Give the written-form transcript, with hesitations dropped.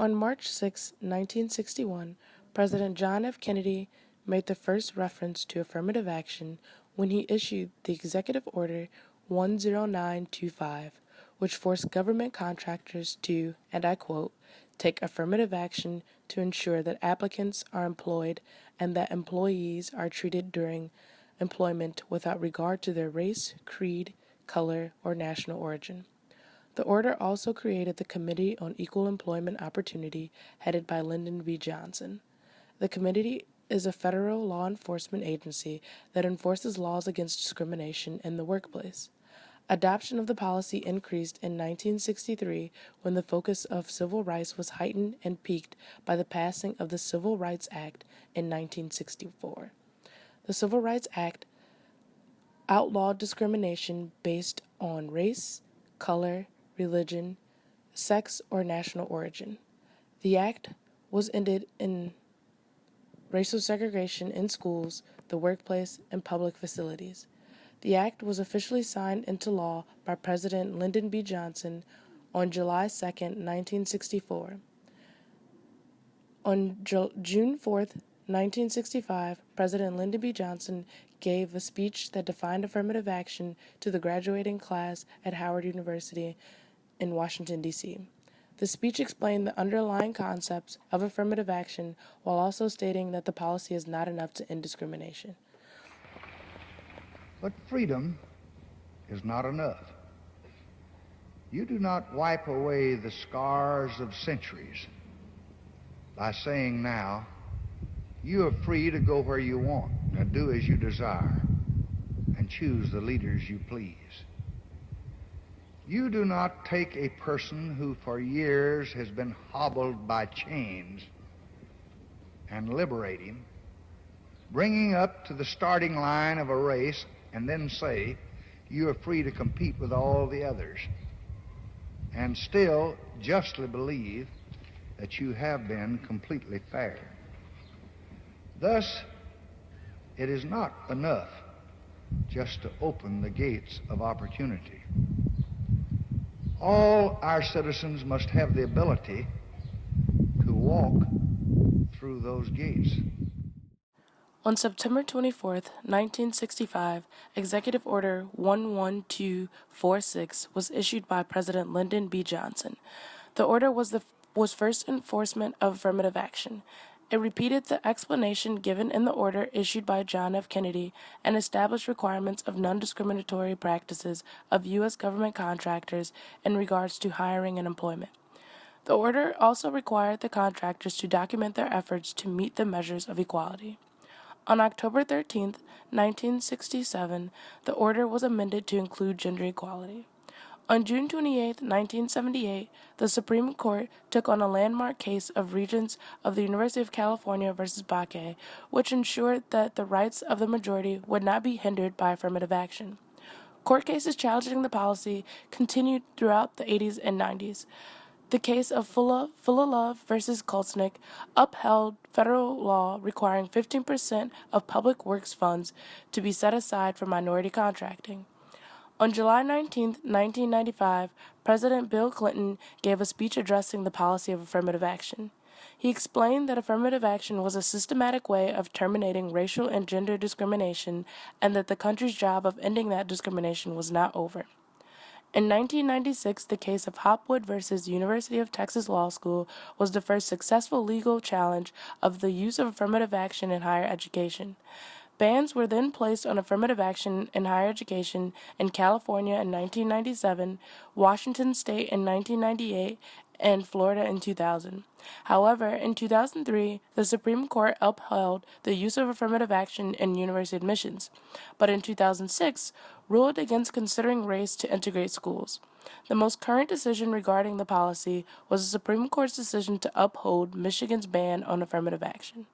On March 6, 1961, President John F. Kennedy made the first reference to affirmative action when he issued the Executive Order 10925, which forced government contractors to, and I quote, take affirmative action to ensure that applicants are employed and that employees are treated during employment without regard to their race, creed, color, or national origin. The order also created the Committee on Equal Employment Opportunity, headed by Lyndon B. Johnson. The committee is a federal law enforcement agency that enforces laws against discrimination in the workplace. Adoption of the policy increased in 1963 when the focus of civil rights was heightened and peaked by the passing of the Civil Rights Act in 1964. The Civil Rights Act outlawed discrimination based on race, color, religion, sex, or national origin. The act was ended in racial segregation in schools, the workplace, and public facilities. The act was officially signed into law by President Lyndon B. Johnson on July 2, 1964. On June 4, 1965, President Lyndon B. Johnson gave a speech that defined affirmative action to the graduating class at Howard University in Washington, D.C. The speech explained the underlying concepts of affirmative action while also stating that the policy is not enough to end discrimination. But freedom is not enough. You do not wipe away the scars of centuries by saying now, you are free to go where you want and do as you desire and choose the leaders you please. You do not take a person who for years has been hobbled by chains and liberate him, bringing up to the starting line of a race, and then say, you are free to compete with all the others, and still justly believe that you have been completely fair. Thus, it is not enough just to open the gates of opportunity. All our citizens must have the ability to walk through those gates. On September 24, 1965, Executive Order 11246 was issued by President Lyndon B. Johnson. The order was first enforcement of affirmative action. It repeated the explanation given in the order issued by John F. Kennedy and established requirements of non-discriminatory practices of U.S. government contractors in regards to hiring and employment. The order also required the contractors to document their efforts to meet the measures of equality. On October 13, 1967, the order was amended to include gender equality. On June 28, 1978, the Supreme Court took on a landmark case of Regents of the University of California versus Bakke, which ensured that the rights of the majority would not be hindered by affirmative action. Court cases challenging the policy continued throughout the 80s and 90s. The case of Fullalove versus Kolsnick upheld federal law requiring 15% of public works funds to be set aside for minority contracting. On July 19, 1995, President Bill Clinton gave a speech addressing the policy of affirmative action. He explained that affirmative action was a systematic way of terminating racial and gender discrimination and that the country's job of ending that discrimination was not over. In 1996, the case of Hopwood versus University of Texas Law School was the first successful legal challenge of the use of affirmative action in higher education. Bans were then placed on affirmative action in higher education in California in 1997, Washington State in 1998, and Florida in 2000. However, in 2003, the Supreme Court upheld the use of affirmative action in university admissions, but in 2006, ruled against considering race to integrate schools. The most current decision regarding the policy was the Supreme Court's decision to uphold Michigan's ban on affirmative action.